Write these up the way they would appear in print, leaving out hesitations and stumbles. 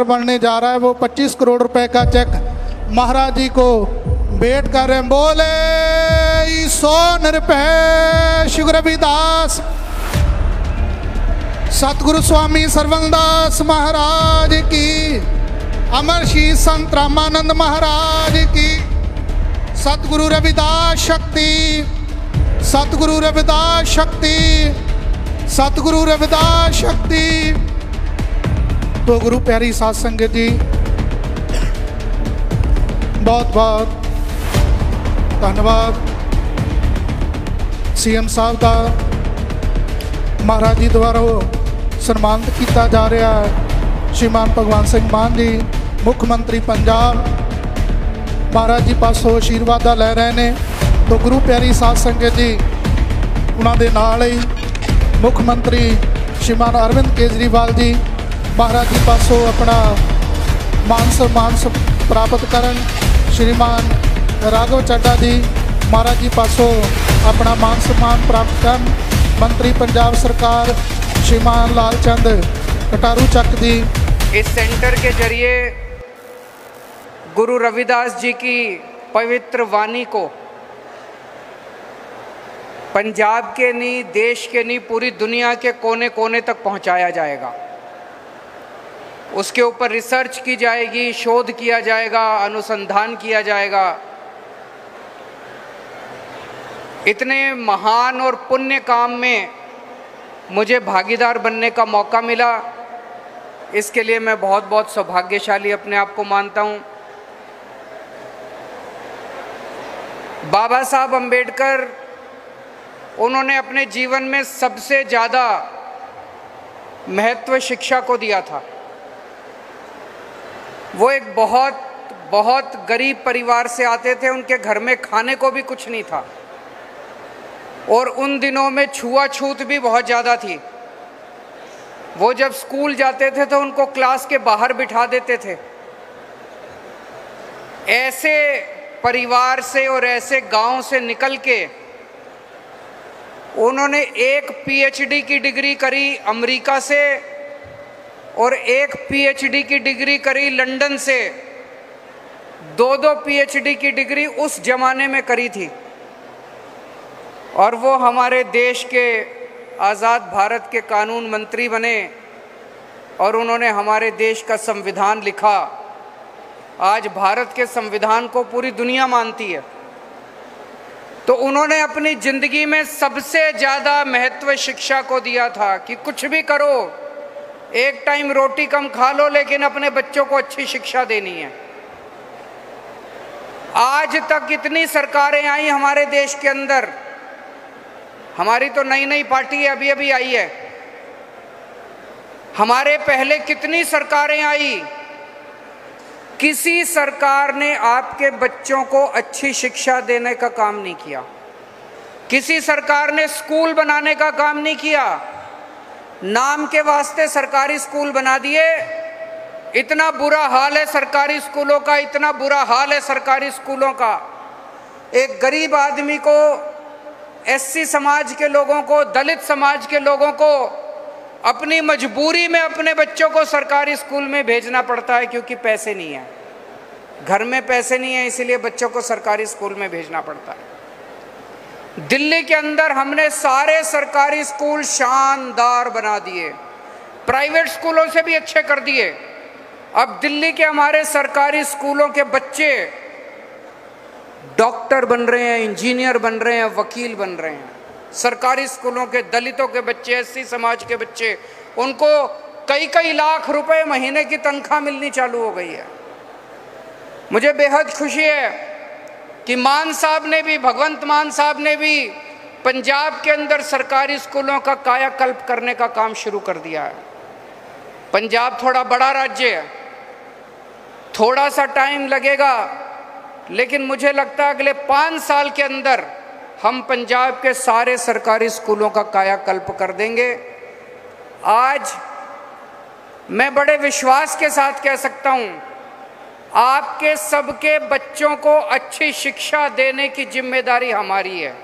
बनने जा रहा है, वो 25 करोड़ रुपए का चेक महाराज जी को भेंट कर रहे हैं। बोले सो निरपै श्री रविदास सतगुरु स्वामी सरवणदास महाराज की, अमर श्री संत रामानंद महाराज की, सतगुरु रविदास शक्ति, सतगुरु रविदास शक्ति, सतगुरु रविदास शक्ति। तो गुरु प्यारी साध संगत जी, बहुत बहुत धन्यवाद। सीएम साहब का महाराज जी द्वारा सन्मानित किया जा रहा है। श्रीमान भगवंत सिंह मान जी मुख्यमंत्री पंजाब महाराज जी पासों आशीर्वाद लै रहे हैं। तो गुरु प्यारी साध संगत जी, उन्होंने नाल ही मुख्यमंत्री श्रीमान अरविंद केजरीवाल जी महाराज जी पासों अपना मान सम्मान प्राप्त करन। श्रीमान राघव चड्ढा जी महाराज जी पासों अपना मान सम्मान प्राप्त करन। मंत्री पंजाब सरकार श्रीमान लालचंद कटारू चक जी इस सेंटर के जरिए गुरु रविदास जी की पवित्र वाणी को पंजाब के नहीं, देश के नहीं, पूरी दुनिया के कोने कोने तक पहुंचाया जाएगा। उसके ऊपर रिसर्च की जाएगी, शोध किया जाएगा, अनुसंधान किया जाएगा। इतने महान और पुण्य काम में मुझे भागीदार बनने का मौका मिला, इसके लिए मैं बहुत बहुत सौभाग्यशाली अपने आप को मानता हूँ। बाबा साहब अंबेडकर, उन्होंने अपने जीवन में सबसे ज़्यादा महत्व शिक्षा को दिया था। वो एक बहुत बहुत गरीब परिवार से आते थे, उनके घर में खाने को भी कुछ नहीं था और उन दिनों में छुआछूत भी बहुत ज़्यादा थी। वो जब स्कूल जाते थे तो उनको क्लास के बाहर बिठा देते थे। ऐसे परिवार से और ऐसे गांव से निकल के उन्होंने एक पीएचडी की डिग्री करी अमेरिका से और एक पीएचडी की डिग्री करी लंदन से। दो पीएचडी की डिग्री उस जमाने में करी थी और वो हमारे देश के आज़ाद भारत के कानून मंत्री बने और उन्होंने हमारे देश का संविधान लिखा। आज भारत के संविधान को पूरी दुनिया मानती है। तो उन्होंने अपनी ज़िंदगी में सबसे ज़्यादा महत्व शिक्षा को दिया था कि कुछ भी करो, एक टाइम रोटी कम खा लो, लेकिन अपने बच्चों को अच्छी शिक्षा देनी है। आज तक इतनी सरकारें आई हमारे देश के अंदर, हमारी तो नई नई पार्टी है, अभी अभी आई है। हमारे पहले कितनी सरकारें आई, किसी सरकार ने आपके बच्चों को अच्छी शिक्षा देने का काम नहीं किया। किसी सरकार ने स्कूल बनाने का काम नहीं किया। नाम के वास्ते सरकारी स्कूल बना दिए। इतना बुरा हाल है सरकारी स्कूलों का, इतना बुरा हाल है सरकारी स्कूलों का। एक गरीब आदमी को, एससी समाज के लोगों को, दलित समाज के लोगों को अपनी मजबूरी में अपने बच्चों को सरकारी स्कूल में भेजना पड़ता है, क्योंकि पैसे नहीं है, घर में पैसे नहीं है, इसलिए बच्चों को सरकारी स्कूल में भेजना पड़ता है। दिल्ली के अंदर हमने सारे सरकारी स्कूल शानदार बना दिए, प्राइवेट स्कूलों से भी अच्छे कर दिए। अब दिल्ली के हमारे सरकारी स्कूलों के बच्चे डॉक्टर बन रहे हैं, इंजीनियर बन रहे हैं, वकील बन रहे हैं। सरकारी स्कूलों के दलितों के बच्चे, एससी समाज के बच्चे, उनको कई कई लाख रुपए महीने की तनख्वाह मिलनी चालू हो गई है। मुझे बेहद खुशी है कि मान साहब ने भी, भगवंत मान साहब ने भी पंजाब के अंदर सरकारी स्कूलों का कायाकल्प करने का काम शुरू कर दिया है। पंजाब थोड़ा बड़ा राज्य है, थोड़ा सा टाइम लगेगा, लेकिन मुझे लगता है अगले 5 साल के अंदर हम पंजाब के सारे सरकारी स्कूलों का कायाकल्प कर देंगे। आज मैं बड़े विश्वास के साथ कह सकता हूं, आपके सबके बच्चों को अच्छी शिक्षा देने की जिम्मेदारी हमारी है।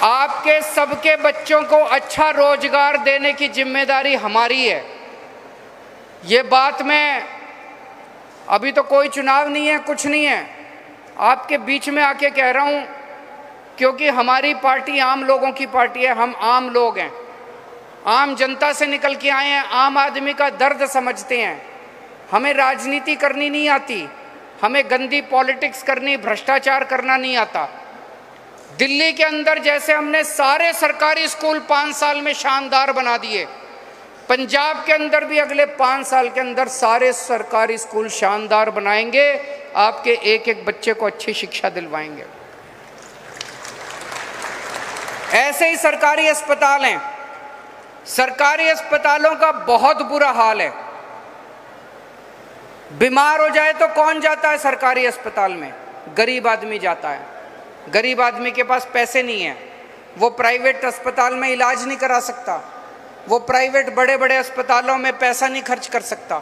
आपके सबके बच्चों को अच्छा रोजगार देने की जिम्मेदारी हमारी है। ये बात मैं, अभी तो कोई चुनाव नहीं है, कुछ नहीं है, आपके बीच में आके कह रहा हूँ, क्योंकि हमारी पार्टी आम लोगों की पार्टी है। हम आम लोग हैं, आम जनता से निकल के आए हैं, आम आदमी का दर्द समझते हैं। हमें राजनीति करनी नहीं आती, हमें गंदी पॉलिटिक्स करनी, भ्रष्टाचार करना नहीं आता। दिल्ली के अंदर जैसे हमने सारे सरकारी स्कूल 5 साल में शानदार बना दिए, पंजाब के अंदर भी अगले 5 साल के अंदर सारे सरकारी स्कूल शानदार बनाएंगे, आपके एक एक बच्चे को अच्छी शिक्षा दिलवाएंगे। ऐसे ही सरकारी अस्पताल हैं, सरकारी अस्पतालों का बहुत बुरा हाल है। बीमार हो जाए तो कौन जाता है सरकारी अस्पताल में? गरीब आदमी जाता है। गरीब आदमी के पास पैसे नहीं है, वो प्राइवेट अस्पताल में इलाज नहीं करा सकता, वो प्राइवेट बड़े बड़े अस्पतालों में पैसा नहीं खर्च कर सकता,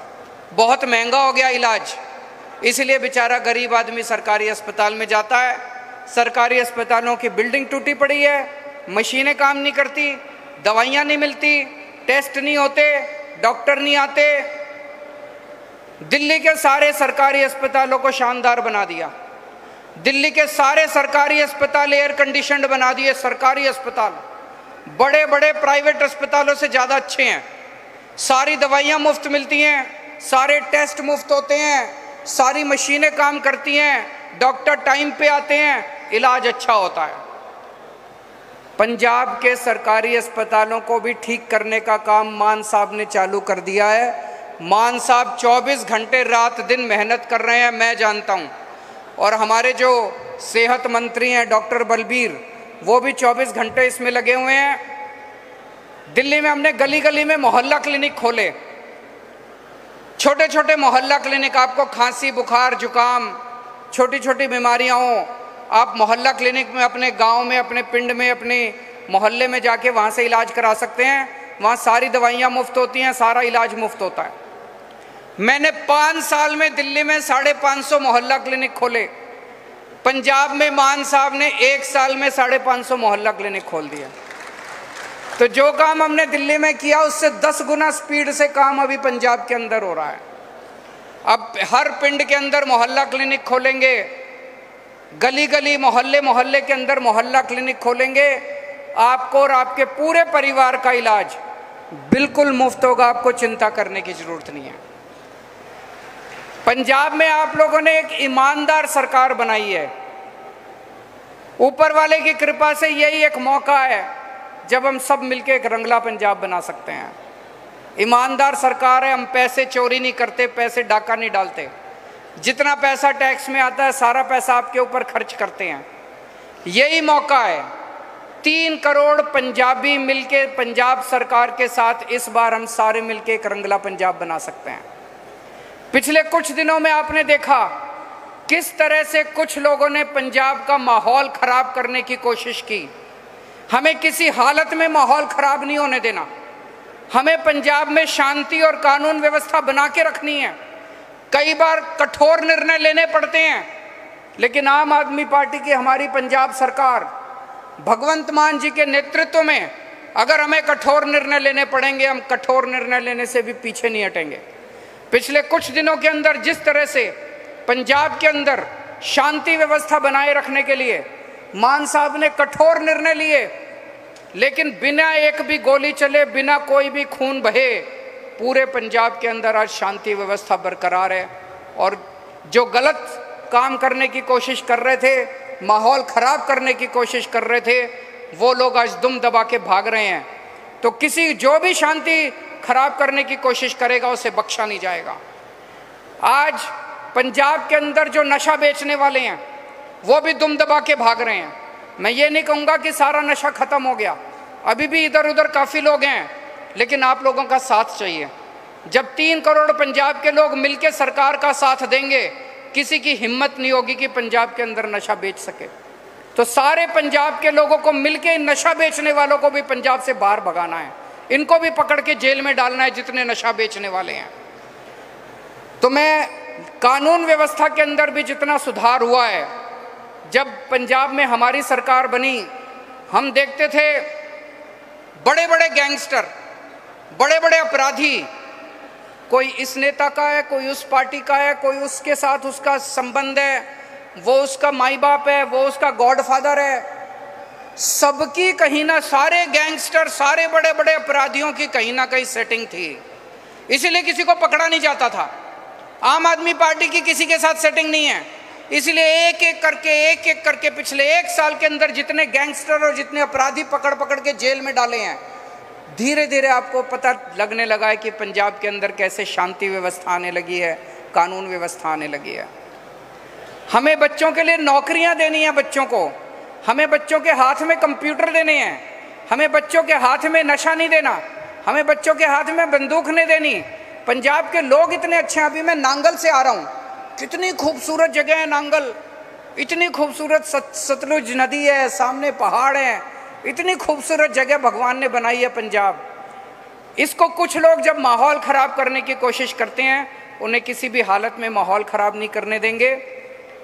बहुत महंगा हो गया इलाज, इसलिए बेचारा गरीब आदमी सरकारी अस्पताल में जाता है। सरकारी अस्पतालों की बिल्डिंग टूटी पड़ी है, मशीनें काम नहीं करती, दवाइयाँ नहीं मिलती, टेस्ट नहीं होते, डॉक्टर नहीं आते। दिल्ली के सारे सरकारी अस्पतालों को शानदार बना दिया, दिल्ली के सारे सरकारी अस्पताल एयर कंडीशनड बना दिए। सरकारी अस्पताल बड़े बड़े प्राइवेट अस्पतालों से ज़्यादा अच्छे हैं, सारी दवाइयाँ मुफ्त मिलती हैं, सारे टेस्ट मुफ्त होते हैं, सारी मशीनें काम करती हैं, डॉक्टर टाइम पे आते हैं, इलाज अच्छा होता है। पंजाब के सरकारी अस्पतालों को भी ठीक करने का काम मान साहब ने चालू कर दिया है। मान साहब 24 घंटे रात दिन मेहनत कर रहे हैं, मैं जानता हूं। और हमारे जो सेहत मंत्री हैं डॉक्टर बलबीर, वो भी 24 घंटे इसमें लगे हुए हैं। दिल्ली में हमने गली गली में मोहल्ला क्लिनिक खोले, छोटे छोटे मोहल्ला क्लिनिक। आपको खांसी, बुखार, जुकाम, छोटी छोटी बीमारियां हो, आप मोहल्ला क्लिनिक में अपने गांव में, अपने पिंड में, अपने मोहल्ले में जाके वहाँ से इलाज करा सकते हैं। वहाँ सारी दवाइयाँ मुफ्त होती हैं, सारा इलाज मुफ्त होता है। मैंने 5 साल में दिल्ली में 550 मोहल्ला क्लिनिक खोले। पंजाब में मान साहब ने 1 साल में 550 मोहल्ला क्लिनिक खोल दिया। तो जो काम हमने दिल्ली में किया उससे 10 गुना स्पीड से काम अभी पंजाब के अंदर हो रहा है। अब हर पिंड के अंदर मोहल्ला क्लिनिक खोलेंगे, गली गली मोहल्ले मोहल्ले के अंदर मोहल्ला क्लिनिक खोलेंगे। आपको और आपके पूरे परिवार का इलाज बिल्कुल मुफ्त होगा, आपको चिंता करने की जरूरत नहीं है। पंजाब में आप लोगों ने एक ईमानदार सरकार बनाई है। ऊपर वाले की कृपा से यही एक मौका है जब हम सब मिलकर एक रंगला पंजाब बना सकते हैं। ईमानदार सरकार है, हम पैसे चोरी नहीं करते, पैसे डाका नहीं डालते। जितना पैसा टैक्स में आता है सारा पैसा आपके ऊपर खर्च करते हैं। यही मौका है, 3 करोड़ पंजाबी मिलके पंजाब सरकार के साथ इस बार हम सारे मिलके एक रंगला पंजाब बना सकते हैं। पिछले कुछ दिनों में आपने देखा किस तरह से कुछ लोगों ने पंजाब का माहौल खराब करने की कोशिश की। हमें किसी हालत में माहौल खराब नहीं होने देना। हमें पंजाब में शांति और कानून व्यवस्था बना के रखनी है। कई बार कठोर निर्णय लेने पड़ते हैं, लेकिन आम आदमी पार्टी की हमारी पंजाब सरकार भगवंत मान जी के नेतृत्व में अगर हमें कठोर निर्णय लेने पड़ेंगे, हम कठोर निर्णय लेने से भी पीछे नहीं हटेंगे। पिछले कुछ दिनों के अंदर जिस तरह से पंजाब के अंदर शांति व्यवस्था बनाए रखने के लिए मान साहब ने कठोर निर्णय लिए, लेकिन बिना एक भी गोली चले, बिना कोई भी खून बहे, पूरे पंजाब के अंदर आज शांति व्यवस्था बरकरार है। और जो गलत काम करने की कोशिश कर रहे थे, माहौल खराब करने की कोशिश कर रहे थे, वो लोग आज दुम दबा के भाग रहे हैं। तो किसी जो भी शांति खराब करने की कोशिश करेगा उसे बख्शा नहीं जाएगा। आज पंजाब के अंदर जो नशा बेचने वाले हैं वो भी दुम दबा के भाग रहे हैं। मैं ये नहीं कहूँगा कि सारा नशा खत्म हो गया, अभी भी इधर उधर काफ़ी लोग हैं, लेकिन आप लोगों का साथ चाहिए। जब 3 करोड़ पंजाब के लोग मिलकर सरकार का साथ देंगे, किसी की हिम्मत नहीं होगी कि पंजाब के अंदर नशा बेच सके। तो सारे पंजाब के लोगों को मिलकर नशा बेचने वालों को भी पंजाब से बाहर भगाना है, इनको भी पकड़ के जेल में डालना है जितने नशा बेचने वाले हैं। तो मैं कानून व्यवस्था के अंदर भी जितना सुधार हुआ है, जब पंजाब में हमारी सरकार बनी, हम देखते थे बड़े बड़े गैंगस्टर, बड़े बड़े अपराधी कोई इस नेता का है, कोई उस पार्टी का है, कोई उसके साथ उसका संबंध है, वो उसका माई बाप है, वो उसका गॉडफादर है। सबकी कहीं ना, सारे गैंगस्टर, सारे बड़े बड़े अपराधियों की कहीं ना कहीं सेटिंग थी, इसीलिए किसी को पकड़ा नहीं जाता था। आम आदमी पार्टी की किसी के साथ सेटिंग नहीं है, इसलिए एक एक करके पिछले 1 साल के अंदर जितने गैंगस्टर और जितने अपराधी पकड़ पकड़ के जेल में डाले हैं, धीरे धीरे आपको पता लगने लगा है कि पंजाब के अंदर कैसे शांति व्यवस्था आने लगी है, कानून व्यवस्था आने लगी है। हमें बच्चों के लिए नौकरियां देनी है, बच्चों को, हमें बच्चों के हाथ में कंप्यूटर देने हैं, हमें बच्चों के हाथ में नशा नहीं देना, हमें बच्चों के हाथ में बंदूक नहीं देनी। पंजाब के लोग इतने अच्छे हैं। अभी मैं नांगल से आ रहा हूँ, कितनी खूबसूरत जगह है नांगल, इतनी खूबसूरत सतलुज नदी है, सामने पहाड़ हैं, इतनी खूबसूरत जगह भगवान ने बनाई है पंजाब। इसको कुछ लोग जब माहौल ख़राब करने की कोशिश करते हैं, उन्हें किसी भी हालत में माहौल ख़राब नहीं करने देंगे।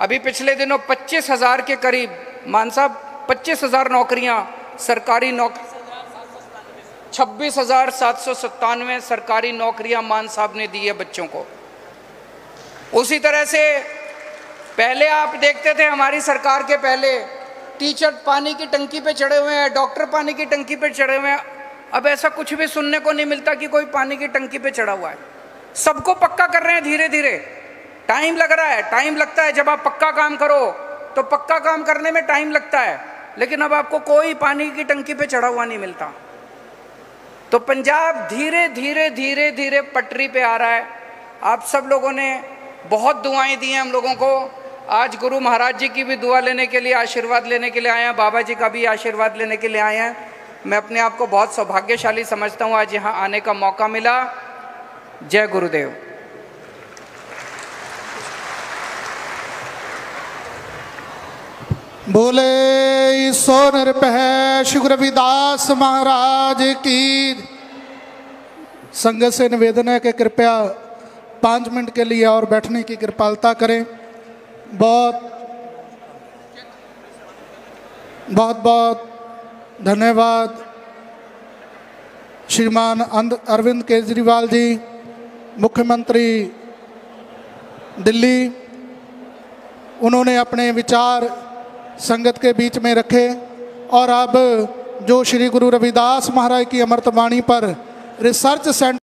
अभी पिछले दिनों 25,000 के करीब, मान साहब 25,000 नौकरियाँ, सरकारी नौकरी 26,797 सरकारी नौकरियाँ मान साहब ने दी है बच्चों को। उसी तरह से पहले आप देखते थे, हमारी सरकार के पहले टीचर पानी की टंकी पे चढ़े हुए हैं, डॉक्टर पानी की टंकी पे चढ़े हुए हैं। अब ऐसा कुछ भी सुनने को नहीं मिलता कि कोई पानी की टंकी पे चढ़ा हुआ है। सबको पक्का कर रहे हैं धीरे धीरे। टाइम लग रहा है, टाइम लगता है। जब आप पक्का काम करो तो पक्का काम करने में टाइम लगता है, लेकिन अब आपको कोई पानी की टंकी पे चढ़ा हुआ नहीं मिलता। तो पंजाब धीरे धीरे धीरे धीरे पटरी पे आ रहा है। आप सब लोगों ने बहुत दुआएं दी हैं हम लोगों को। आज गुरु महाराज जी की भी दुआ लेने के लिए, आशीर्वाद लेने के लिए आए हैं, बाबा जी का भी आशीर्वाद लेने के लिए आए हैं। मैं अपने आप को बहुत सौभाग्यशाली समझता हूँ, आज यहाँ आने का मौका मिला। जय गुरुदेव। बोले सो निरपह श्री गुरु रविदास महाराज की। संगत से निवेदन है कि कृपया 5 मिनट के लिए और बैठने की कृपालता करें। बहुत बहुत बहुत धन्यवाद श्रीमान अरविंद केजरीवाल जी, मुख्यमंत्री दिल्ली। उन्होंने अपने विचार संगत के बीच में रखे और अब जो श्री गुरु रविदास महाराज की अमृत वाणी पर रिसर्च सेंटर